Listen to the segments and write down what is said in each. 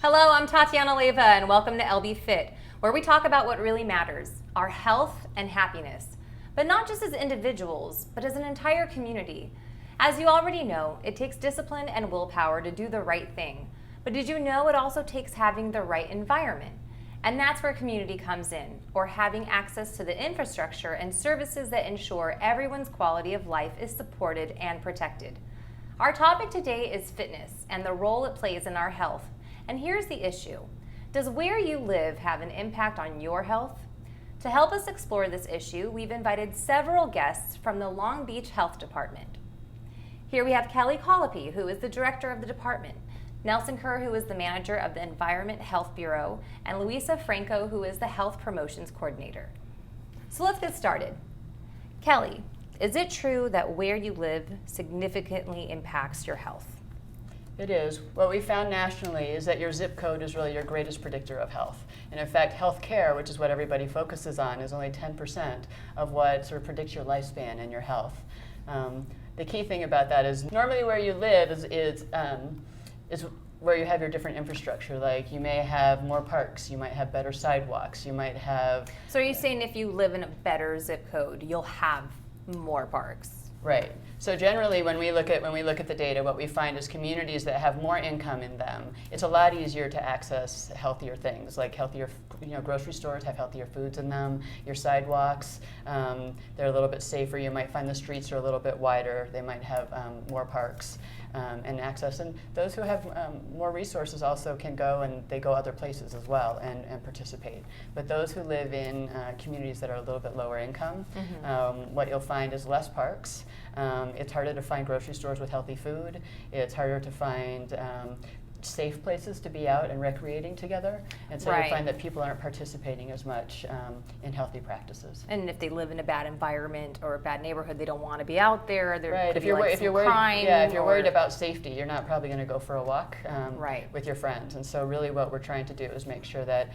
Hello, I'm Tatiana Leva, and welcome to LBfit, where we talk about what really matters, our health and happiness. But not just as individuals, but as an entire community. As you already know, it takes discipline and willpower to do the right thing. But did you know it also takes having the right environment? And that's where community comes in, or having access to the infrastructure and services that ensure everyone's quality of life is supported and protected. Our topic today is fitness and the role it plays in our health. And here's the issue. Does where you live have an impact on your health? To help us explore this issue, we've invited several guests from the Long Beach Health Department. Here we have Kelly Colopy, who is the director of the department, Nelson Kerr, who is the manager of the Environment Health Bureau, and Luisa Franco, who is the Health Promotions Coordinator. So let's get started. Kelly, is it true that where you live significantly impacts your health? It is. What we found nationally is that your zip code is really your greatest predictor of health. And in fact, health care, which is what everybody focuses on, is only 10% of what sort of predicts your lifespan and your health. The key thing about that is normally where you live is where you have your different infrastructure. Like you may have more parks, you might have better sidewalks, you might have... So are you saying if you live in a better zip code, you'll have more parks? Right. So generally, when we look at the data, what we find is communities that have more income in them, it's a lot easier to access healthier things, like healthier, grocery stores have healthier foods in them. Your sidewalks, they're a little bit safer. You might find the streets are a little bit wider. They might have more parks and access. And those who have more resources also can go, and they go other places as well and participate. But those who live in communities that are a little bit lower income, what you'll find is less parks. It's harder to find grocery stores with healthy food. It's harder to find safe places to be out and recreating together. And so you find that people aren't participating as much in healthy practices. And if they live in a bad environment or a bad neighborhood, they don't want to be out there. Right. If you're worried about safety, you're not probably going to go for a walk with your friends. And so really what we're trying to do is make sure that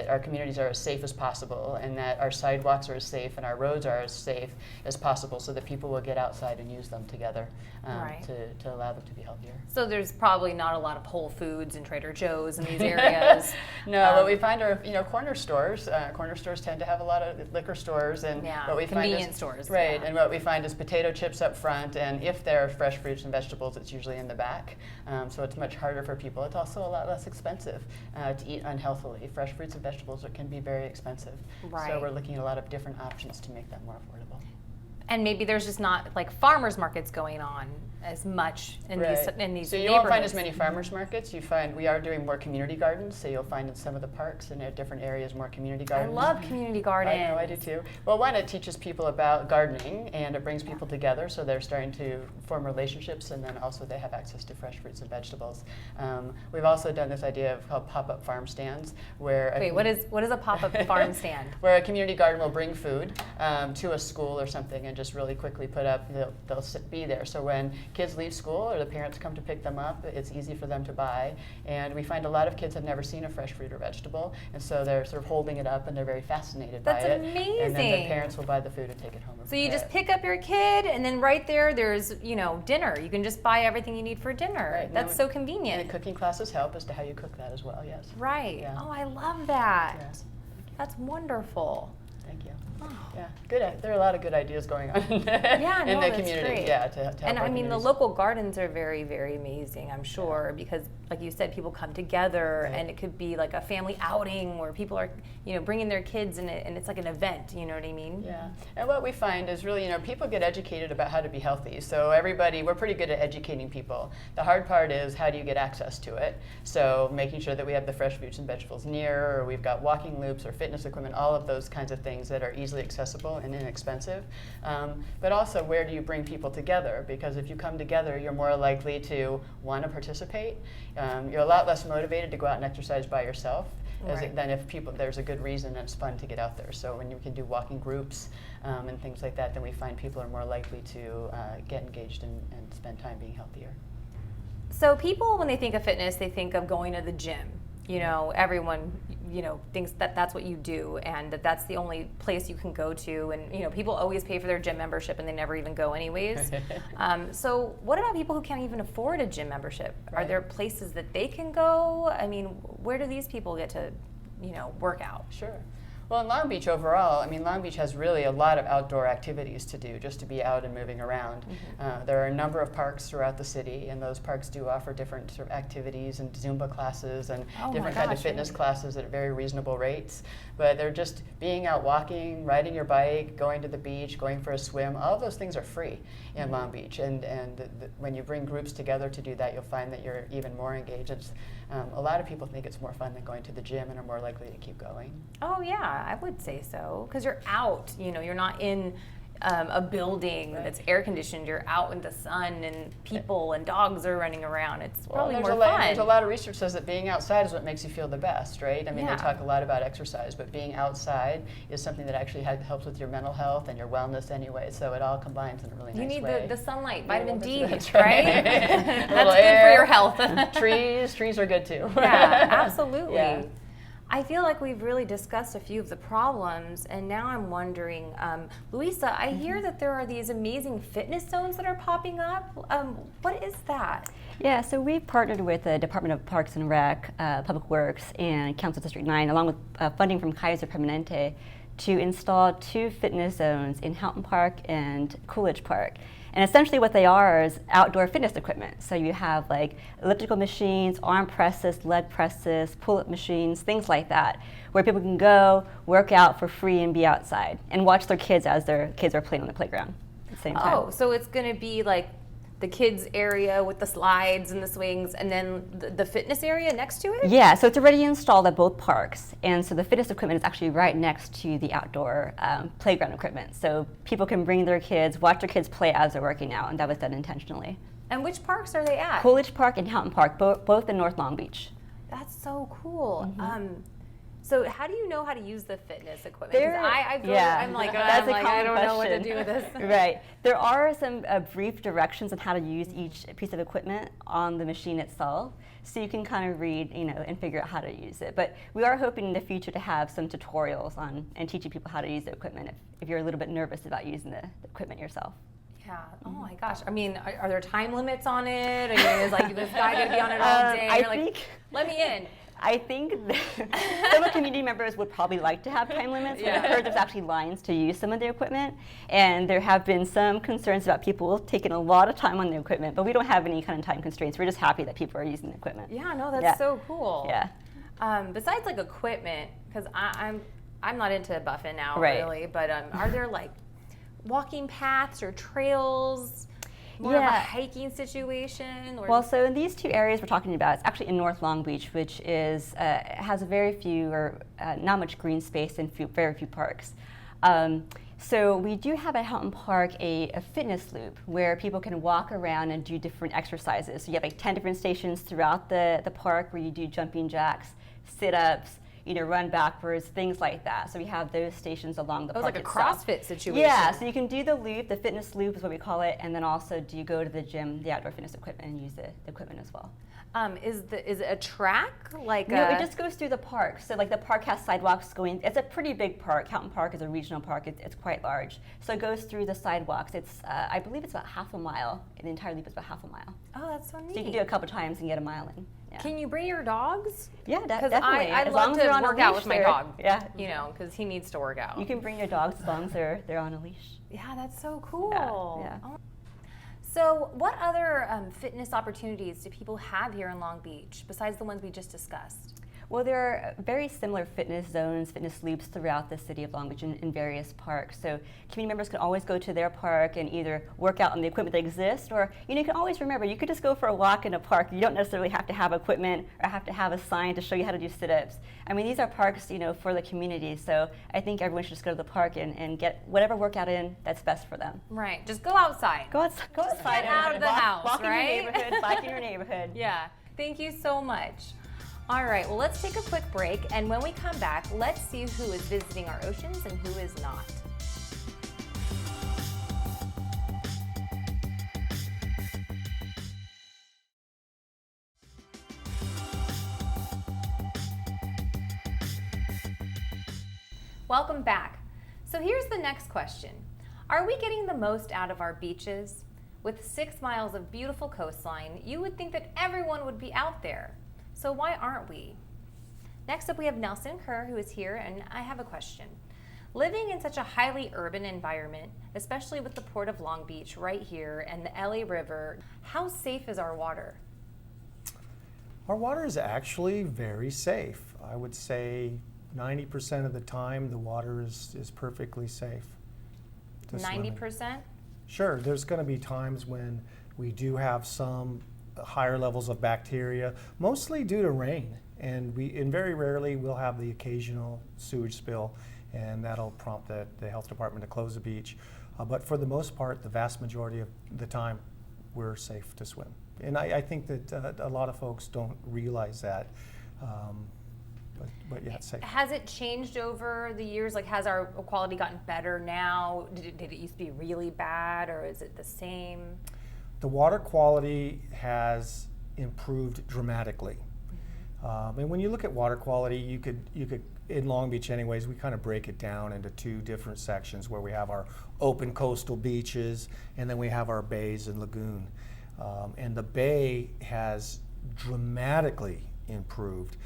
our communities are as safe as possible, and that our sidewalks are as safe and our roads are as safe as possible, so that people will get outside and use them together to allow them to be healthier. So there's probably not a lot of Whole Foods and Trader Joe's in these areas. No, what we find are corner stores. Corner stores tend to have a lot of liquor stores, and what we find is convenience stores. Right, and what we find is potato chips up front, and if there are fresh fruits and vegetables, it's usually in the back. So it's much harder for people. It's also a lot less expensive to eat unhealthily. Fresh fruits and vegetables can be very expensive. Right. So we're looking at a lot of different options to make that more affordable. And maybe there's just not like farmers markets going on as much in these So you won't find as many farmers markets. You find we are doing more community gardens. So you'll find in some of the parks and at different areas more community gardens. I love community gardens. I know, I do too. Well, one, it teaches people about gardening, and it brings people together, so they're starting to form relationships, and then also they have access to fresh fruits and vegetables. We've also done this idea of called pop-up farm stands, where what is a pop-up farm stand? Where a community garden will bring food to a school or something, and just really quickly put up. They'll be there. So when kids leave school or the parents come to pick them up, it's easy for them to buy. And we find a lot of kids have never seen a fresh fruit or vegetable, and so they're sort of holding it up and they're very fascinated by it. That's amazing. And then the parents will buy the food and take it home. So you just pick up your kid, and then right there's dinner. You can just buy everything you need for dinner. Right. That's so convenient. And cooking classes help as to how you cook that as well. Yes. Right. Yeah. Oh, I love that. Yes. That's wonderful. Thank you. Oh. Yeah, good. There are a lot of good ideas going on in the that's community. great. Yeah, to help and our I mean, the communities. local gardens are very, very amazing, I'm sure, because like you said, people come together, and it could be like a family outing where people are, bringing their kids in it, and it's like an event, you know what I mean? Yeah, and what we find is really, people get educated about how to be healthy. So we're pretty good at educating people. The hard part is how do you get access to it? So making sure that we have the fresh fruits and vegetables near, or we've got walking loops or fitness equipment, all of those kinds of things that are easily accessible and inexpensive. But also, where do you bring people together? Because if you come together, you're more likely to want to participate. You're a lot less motivated to go out and exercise by yourself than if there's a good reason and it's fun to get out there. So when you can do walking groups and things like that, then we find people are more likely to get engaged and spend time being healthier. So people, when they think of fitness, they think of going to the gym. Everyone thinks that that's what you do and that that's the only place you can go to. And, people always pay for their gym membership and they never even go anyways. So what about people who can't even afford a gym membership? Are there places that they can go? I mean, where do these people get to, work out? Sure. Well, in Long Beach overall, Long Beach has really a lot of outdoor activities to do, just to be out and moving around. There are a number of parks throughout the city, and those parks do offer different sort of activities and Zumba classes and different kind of fitness classes at very reasonable rates. But they're just being out walking, riding your bike, going to the beach, going for a swim. All of those things are free in Long Beach, and when you bring groups together to do that, you'll find that you're even more engaged. A lot of people think it's more fun than going to the gym and are more likely to keep going. Oh yeah, I would say so, because you're out, you're not in a building that's air conditioned. You're out in the sun and people and dogs are running around. It's probably more fun. There's a lot of research says that being outside is what makes you feel the best, right? They talk a lot about exercise, but being outside is something that actually helps with your mental health and your wellness anyway, so it all combines in a really nice way. You need the sunlight, vitamin D, that's right? That's good for your health. trees are good too. Yeah, absolutely. Yeah. I feel like we've really discussed a few of the problems, and now I'm wondering, Luisa, I hear that there are these amazing fitness zones that are popping up. What is that? Yeah, so we've partnered with the Department of Parks and Rec, Public Works, and Council District 9, along with funding from Kaiser Permanente, to install 2 fitness zones in Houghton Park and Coolidge Park. And essentially what they are is outdoor fitness equipment. So you have like elliptical machines, arm presses, leg presses, pull-up machines, things like that, where people can go, work out for free and be outside and watch their kids as their kids are playing on the playground at the same time. Oh, so it's going to be like the kids area with the slides and the swings, and then the fitness area next to it? Yeah, so it's already installed at both parks, and so the fitness equipment is actually right next to the outdoor playground equipment. So people can bring their kids, watch their kids play as they're working out, and that was done intentionally. And which parks are they at? Coolidge Park and Houghton Park, both in North Long Beach. That's so cool. So how do you know how to use the fitness equipment? I'm like, I don't know what to do with this. Right. There are some brief directions on how to use each piece of equipment on the machine itself, so you can kind of read, and figure out how to use it. But we are hoping in the future to have some tutorials on and teaching people how to use the equipment if you're a little bit nervous about using the equipment yourself. Yeah. Oh my gosh. Are there time limits on it? Is like this guy going to be on it all day? Let me in. I think some of the community members would probably like to have time limits. I've heard there's actually lines to use some of the equipment, and there have been some concerns about people taking a lot of time on the equipment, but we don't have any kind of time constraints. We're just happy that people are using the equipment. Yeah, no, that's so cool. Yeah. Besides like equipment, because I'm not into buffing now really, but are there like walking paths or trails? More of a hiking situation? Well, so in these 2 areas we're talking about, it's actually in North Long Beach, which is has very few or not much green space and very few parks. So we do have at Houghton Park a fitness loop where people can walk around and do different exercises. So you have like 10 different stations throughout the park where you do jumping jacks, sit-ups, run backwards, things like that. So we have those stations along the park like a itself. CrossFit situation. Yeah, so you can do the loop, the fitness loop is what we call it, and then also do you go to the gym, the outdoor fitness equipment, and use the equipment as well. Is it a track? No, it just goes through the park. So like the park has sidewalks going, it's a pretty big park. Houghton Park is a regional park, it's quite large. So it goes through the sidewalks. It's, I believe it's about half a mile. The entire loop is about half a mile. Oh, that's so neat. So you can do it a couple times and get a mile in. Yeah. Can you bring your dogs? Yeah, definitely. Because I love to work out with my dog. Yeah. Because he needs to work out. You can bring your dogs as long as they're on a leash. Yeah, that's so cool. Yeah. Oh. So what other fitness opportunities do people have here in Long Beach besides the ones we just discussed? Well, there are very similar fitness zones, fitness loops throughout the city of Long Beach in various parks. So community members can always go to their park and either work out on the equipment that exists, or you can always remember, you could just go for a walk in a park. You don't necessarily have to have equipment or have to have a sign to show you how to do sit-ups. These are parks, for the community. So I think everyone should just go to the park and get whatever workout in that's best for them. Right. Just go outside. Go outside. Get out of the house, walk right? in your neighborhood, bike in your neighborhood. Yeah. Thank you so much. All right, well, let's take a quick break, and when we come back, let's see who is visiting our oceans and who is not. Welcome back. So here's the next question. Are we getting the most out of our beaches? With 6 miles of beautiful coastline, you would think that everyone would be out there. So why aren't we? Next up, we have Nelson Kerr, who is here, and I have a question. Living in such a highly urban environment, especially with the Port of Long Beach right here and the LA River, how safe is our water? Our water is actually very safe. I would say 90% of the time the water is perfectly safe to swim in. 90%? Sure, there's going to be times when we do have some higher levels of bacteria, mostly due to rain. And very rarely we'll have the occasional sewage spill, and that'll prompt the health department to close the beach. But for the most part, the vast majority of the time, we're safe to swim. And I think that a lot of folks don't realize that. But yeah, it's safe. Has it changed over the years? Like, has our quality gotten better now? Did it used to be really bad, or is it the same? The water quality has improved dramatically. And when you look at water quality, you could in Long Beach anyways, we kind of break it down into 2 different sections where we have our open coastal beaches and then we have our bays and lagoon. And the bay has dramatically improved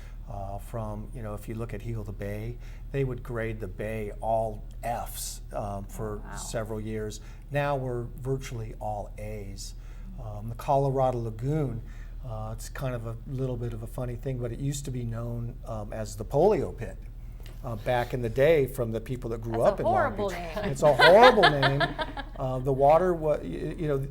from, if you look at Heal the Bay, they would grade the bay all Fs for several years. Now we're virtually all As. The Colorado Lagoon, it's kind of a little bit of a funny thing, but it used to be known as the polio pit back in the day from the people that grew up in Long Beach. It's a horrible name. The water was,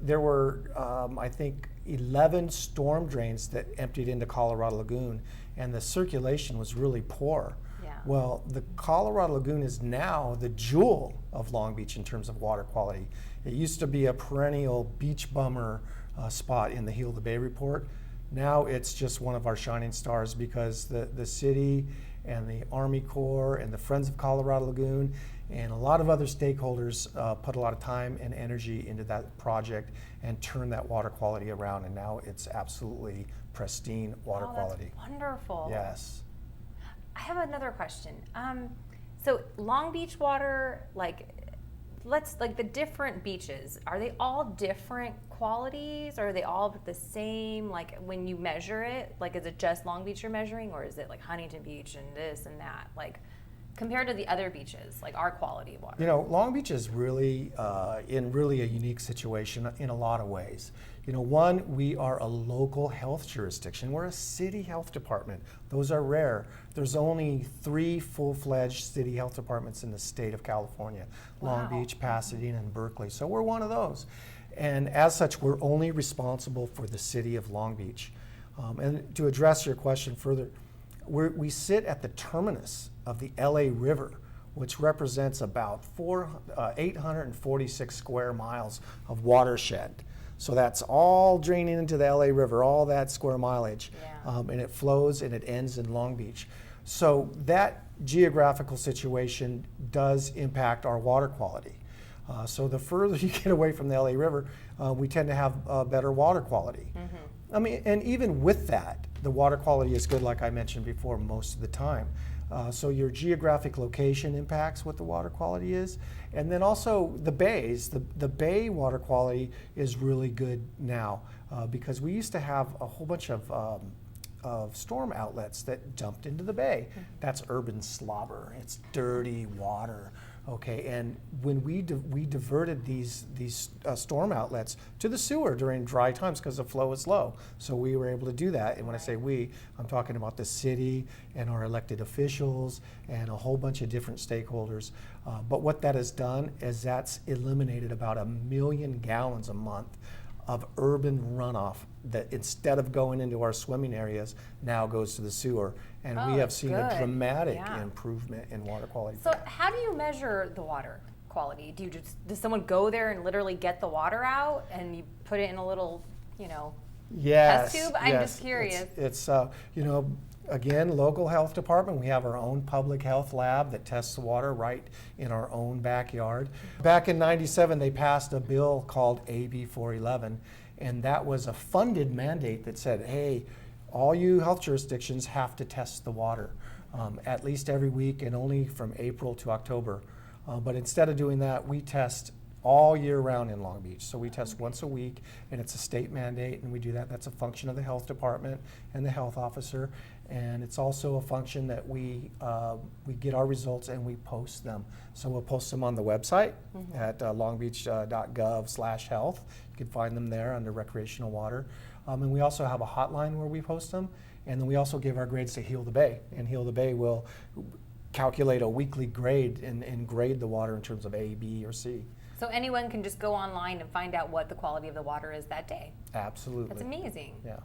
there were, I think, 11 storm drains that emptied into Colorado Lagoon, and the circulation was really poor. Yeah. Well, the Colorado Lagoon is now the jewel of Long Beach in terms of water quality. It used to be a perennial beach bummer spot in the Heal the Bay report. Now it's just one of our shining stars because the city and the Army Corps and the Friends of Colorado Lagoon and a lot of other stakeholders put a lot of time and energy into that project and turned that water quality around, and now it's absolutely pristine water quality. That's wonderful. Yes. I have another question. So Long Beach water, the different beaches, are they all different qualities, or are they all the same? Like, when you measure it, is it just Long Beach you're measuring, or is it like Huntington Beach and this and that? Compared to the other beaches, our quality of water. Long Beach is really in really a unique situation in a lot of ways. One, we are a local health jurisdiction. We're a city health department. Those are rare. There's only 3 full-fledged city health departments in the state of California: Long Beach, Pasadena, and Berkeley. So we're one of those. And as such, we're only responsible for the city of Long Beach. And to address your question further, we sit at the terminus of the LA River, which represents about 846 square miles of watershed. So that's all draining into the LA River, all that square mileage. Yeah. And it flows and it ends in Long Beach. So that geographical situation does impact our water quality. So the further you get away from the LA River, we tend to have better water quality. Mm-hmm. And even with that, the water quality is good, like I mentioned before, most of the time. So your geographic location impacts what the water quality is. And then also the bays, the bay water quality is really good now because we used to have a whole bunch of storm outlets that dumped into the bay. Mm-hmm. That's urban slobber. It's dirty water. Okay, and when we diverted these storm outlets to the sewer during dry times because the flow is low, so we were able to do that. And when I say we, I'm talking about the city and our elected officials and a whole bunch of different stakeholders. But what that has done is that's eliminated about 1 million gallons a month of urban runoff that, instead of going into our swimming areas, now goes to the sewer. And we have seen a dramatic improvement in water quality. So how do you measure the water quality? Does someone go there and literally get the water out and you put it in a little, test tube? I'm just curious. It's again, local health department. We have our own public health lab that tests the water right in our own backyard. Back in '97, they passed a bill called AB 411, and that was a funded mandate that said, hey, all you health jurisdictions have to test the water. at least every week and only from April to October. But instead of doing that, we test all year round in Long Beach. So we test once a week, and it's a state mandate, and we do that. That's a function of the health department and the health officer. And it's also a function that we get our results and we post them. So we'll post them on the website at longbeach.gov/health. You can find them there under recreational water. And we also have a hotline where we post them. And then we also give our grades to Heal the Bay. And Heal the Bay will calculate a weekly grade and grade the water in terms of A, B, or C. So anyone can just go online and find out what the quality of the water is that day. Absolutely. That's amazing. Yeah.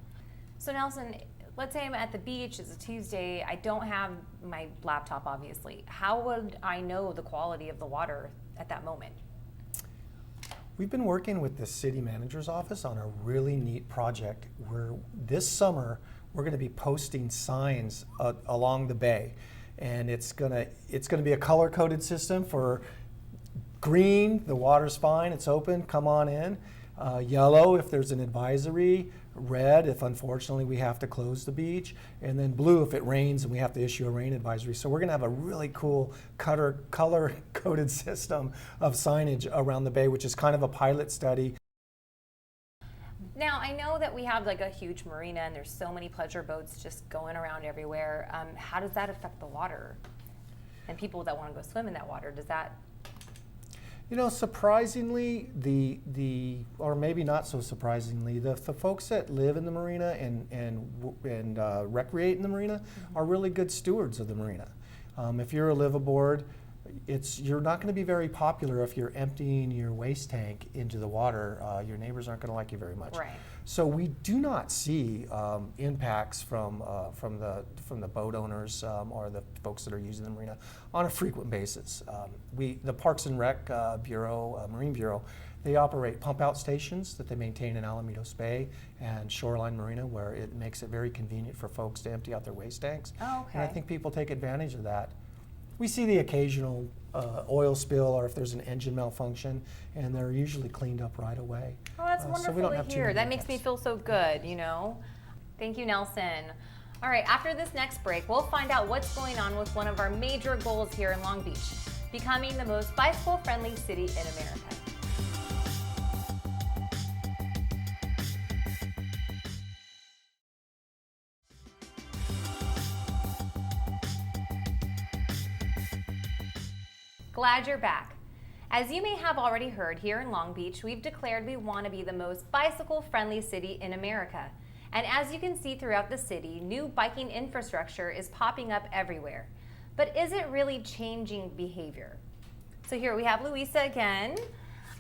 So Nelson, let's say I'm at the beach, it's a Tuesday, I don't have my laptop obviously. How would I know the quality of the water at that moment? We've been working with the city manager's office on a really neat project where this summer we're going to be posting signs along the bay, and it's going to be a color-coded system for green, the water's fine, it's open, come on in. Yellow if there's an advisory, red if unfortunately we have to close the beach, and then blue if it rains and we have to issue a rain advisory. So we're going to have a really cool color-coded system of signage around the bay, which is kind of a pilot study. Now, I know that we have like a huge marina and there's so many pleasure boats just going around everywhere. How does that affect the water? And people that want to go swim in that water, does that? You know, surprisingly, or maybe not so surprisingly, the folks that live in the marina and recreate in the marina are really good stewards of the marina. If you're a liveaboard, you're not going to be very popular if you're emptying your waste tank into the water. Your neighbors aren't going to like you very much. Right. So we do not see impacts from the boat owners or the folks that are using the marina on a frequent basis. The Parks and Rec Bureau, Marine Bureau, they operate pump out stations that they maintain in Alamitos Bay and Shoreline Marina, where it makes it very convenient for folks to empty out their waste tanks. Oh, okay. And I think people take advantage of that. We see the occasional oil spill or if there's an engine malfunction, and they're usually cleaned up right away. Oh, that's So we wonderful don't to have too hear. many That makes me impacts. feel so good, you know? Thank you, Nelson. All right, after this next break, we'll find out what's going on with one of our major goals here in Long Beach, becoming the most bicycle-friendly city in America. Glad you're back. As you may have already heard, here in Long Beach, we've declared we want to be the most bicycle-friendly city in America. And as you can see throughout the city, new biking infrastructure is popping up everywhere. But is it really changing behavior? So here we have Louisa again.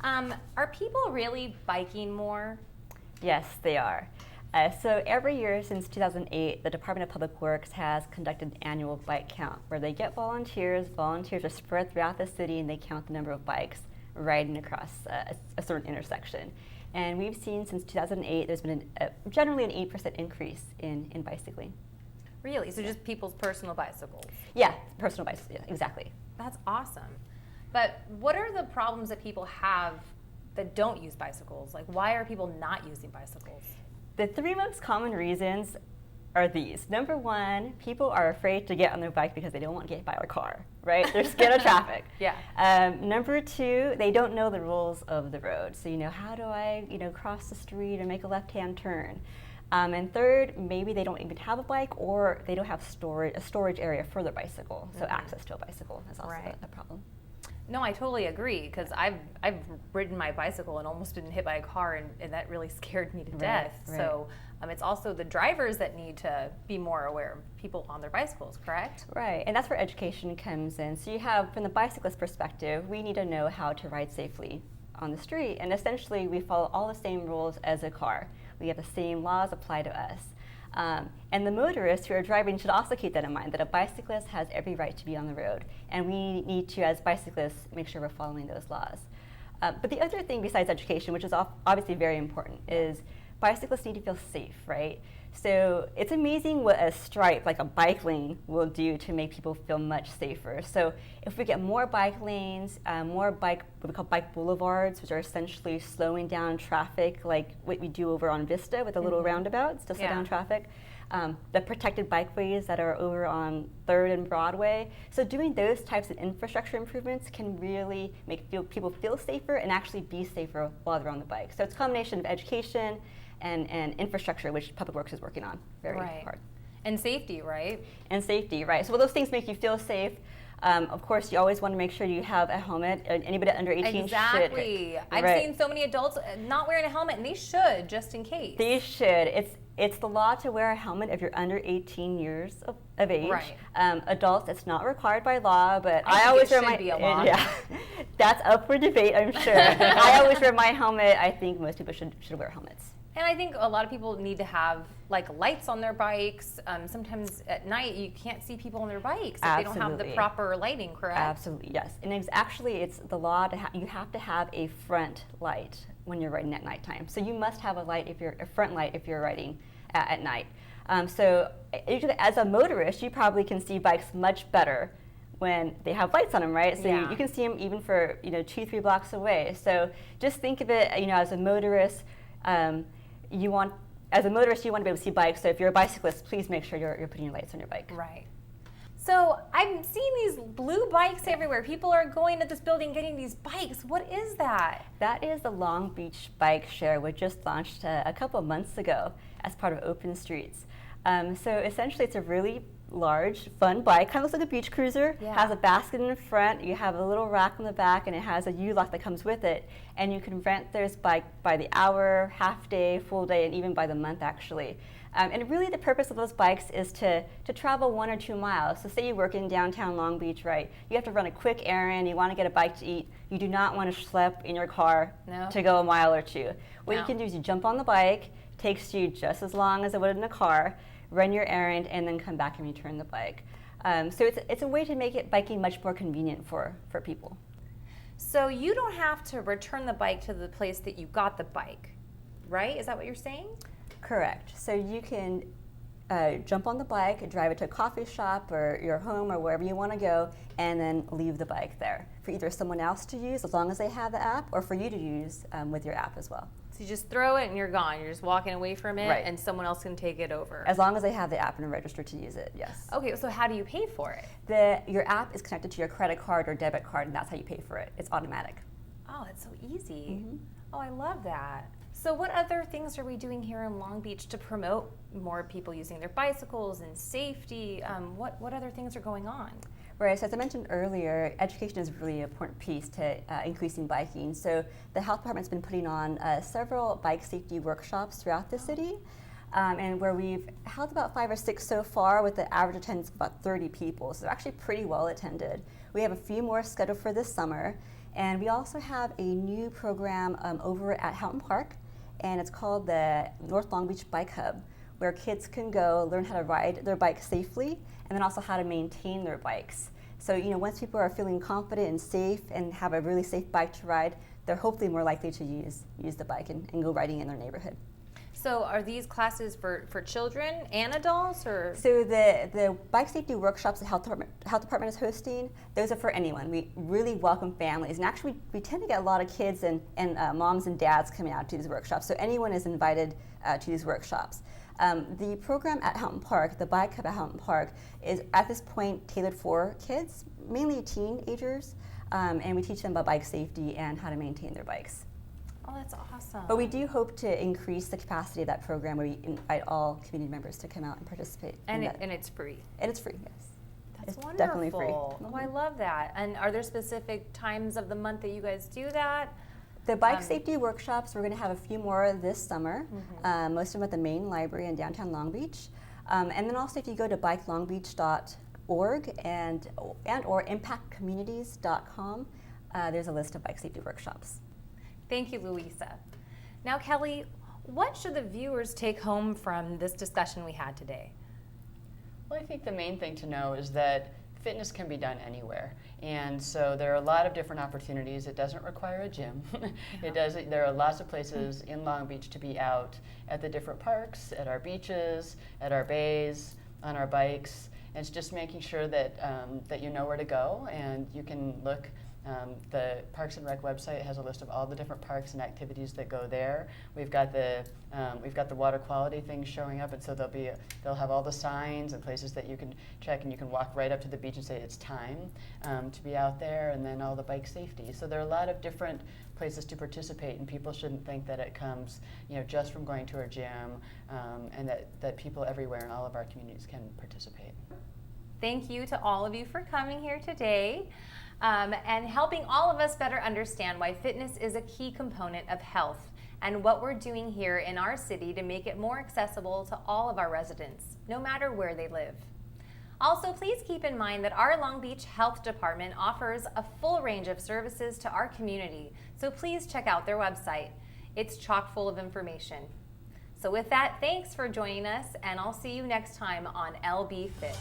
Are people really biking more? Yes, they are. So every year since 2008, the Department of Public Works has conducted an annual bike count where they get volunteers. Volunteers are spread throughout the city and they count the number of bikes riding across a certain intersection. And we've seen since 2008, there's been generally an 8% increase in bicycling. Really? So just people's personal bicycles? Yeah, personal bicycles, yeah, exactly. That's awesome. But what are the problems that people have that don't use bicycles? Like, why are people not using bicycles? The three most common reasons are these. Number one, people are afraid to get on their bike because they don't want to get hit by a car, right? They're scared of traffic. Yeah. Number two, they don't know the rules of the road. So, how do I, cross the street or make a left-hand turn? And third, maybe they don't even have a bike or they don't have a storage area for their bicycle. So access to a bicycle is also a problem. No, I totally agree, because I've ridden my bicycle and almost been hit by a car, and that really scared me to death. Right. So it's also the drivers that need to be more aware of people on their bicycles, correct? Right, and that's where education comes in. So you have, from the bicyclist perspective, we need to know how to ride safely on the street, and essentially we follow all the same rules as a car. We have the same laws apply to us. And the motorists who are driving should also keep that in mind, that a bicyclist has every right to be on the road. And we need to, as bicyclists, make sure we're following those laws. But the other thing besides education, which is obviously very important, is bicyclists need to feel safe, right? So it's amazing what a stripe, like a bike lane, will do to make people feel much safer. So if we get more bike lanes, what we call bike boulevards, which are essentially slowing down traffic, like what we do over on Vista with the little roundabouts to slow down traffic, the protected bikeways that are over on 3rd and Broadway. So doing those types of infrastructure improvements can really make people feel safer and actually be safer while they're on the bike. So it's a combination of education and infrastructure, which Public Works is working on very hard. And safety, right? And safety, right. So will those things make you feel safe? Of course, you always want to make sure you have a helmet. Anybody under 18 should. Exactly. I've seen so many adults not wearing a helmet, and they should, just in case. They should. It's the law to wear a helmet if you're under 18 years of age. Right. Adults, it's not required by law, but I always think it wear should be a law. Yeah, that's up for debate, I'm sure. I always wear my helmet. I think most people should wear helmets. And I think a lot of people need to have like lights on their bikes. Sometimes at night you can't see people on their bikes if they don't have the proper lighting, correct? Absolutely, yes. And it's the law to you have to have a front light when you're riding at nighttime. So you must have a front light if you're riding at night. So usually as a motorist, you probably can see bikes much better when they have lights on them, right? So you can see them even for 2-3 blocks away. So just think of it, as a motorist. You want to be able to see bikes. So if you're a bicyclist, please make sure you're putting your lights on your bike. Right. So I'm seeing these blue bikes everywhere. People are going to this building getting these bikes. What is that? That is the Long Beach Bike Share, which just launched a couple of months ago as part of Open Streets. So essentially, it's a really large, fun bike. Kind of looks like a beach cruiser. Yeah. Has a basket in the front. You have a little rack in the back, and it has a U-lock that comes with it. And you can rent this bike by the hour, half day, full day, and even by the month, actually. And really, the purpose of those bikes is to travel 1 or 2 miles. So say you work in downtown Long Beach, right? You have to run a quick errand. You want to get a bite to eat. You do not want to schlep in your car to go a mile or two. What you can do is you jump on the bike. Takes you just as long as it would in a car. Run your errand, and then come back and return the bike. So it's a way to make biking much more convenient for people. So you don't have to return the bike to the place that you got the bike, right? Is that what you're saying? Correct. So you can jump on the bike, drive it to a coffee shop or your home or wherever you want to go, and then leave the bike there for either someone else to use as long as they have the app, or for you to use with your app as well. So you just throw it and you're gone. You're just walking away from it, and someone else can take it over. As long as they have the app and are registered to use it, yes. Okay, so how do you pay for it? Your app is connected to your credit card or debit card, and that's how you pay for it. It's automatic. Oh, that's so easy. Mm-hmm. Oh, I love that. So what other things are we doing here in Long Beach to promote more people using their bicycles and safety? What other things are going on? Right, so as I mentioned earlier, education is a really important piece to increasing biking. So the health department's been putting on several bike safety workshops throughout the city, and where we've held about 5 or 6 so far with the average attendance of about 30 people. So they're actually pretty well attended. We have a few more scheduled for this summer, and we also have a new program over at Houghton Park, and it's called the North Long Beach Bike Hub, where kids can go learn how to ride their bike safely, and then also how to maintain their bikes. So, once people are feeling confident and safe and have a really safe bike to ride, they're hopefully more likely to use the bike and go riding in their neighborhood. So are these classes for children and adults, or? So the bike safety workshops the health department is hosting, those are for anyone. We really welcome families, and actually we tend to get a lot of kids and moms and dads coming out to these workshops, so anyone is invited to these workshops. The program at Houghton Park, the Bike Hub at Houghton Park, is at this point tailored for kids, mainly teenagers, and we teach them about bike safety and how to maintain their bikes. Oh, that's awesome. But we do hope to increase the capacity of that program, where we invite all community members to come out and participate. And it's free. And it's free, yes. That's wonderful. Definitely free. Oh, I love that. And are there specific times of the month that you guys do that? The bike safety workshops, we're going to have a few more this summer, most of them at the main library in downtown Long Beach. And then also if you go to bikelongbeach.org and or impactcommunities.com, there's a list of bike safety workshops. Thank you, Louisa. Now, Kelly, what should the viewers take home from this discussion we had today? Well, I think the main thing to know is that fitness can be done anywhere, and so there are a lot of different opportunities. It doesn't require a gym. There are lots of places in Long Beach to be out at the different parks, at our beaches, at our bays, on our bikes. And it's just making sure that that you know where to go, and you can look The Parks and Rec website has a list of all the different parks and activities that go there. We've got the water quality things showing up, and so they'll have all the signs and places that you can check, and you can walk right up to the beach and say it's time to be out there, and then all the bike safety. So there are a lot of different places to participate, and people shouldn't think that it comes, just from going to our gym, and that people everywhere in all of our communities can participate. Thank you to all of you for coming here today and helping all of us better understand why fitness is a key component of health and what we're doing here in our city to make it more accessible to all of our residents, no matter where they live. Also, please keep in mind that our Long Beach Health Department offers a full range of services to our community, so please check out their website. It's chock full of information. So with that, thanks for joining us, and I'll see you next time on LBfit.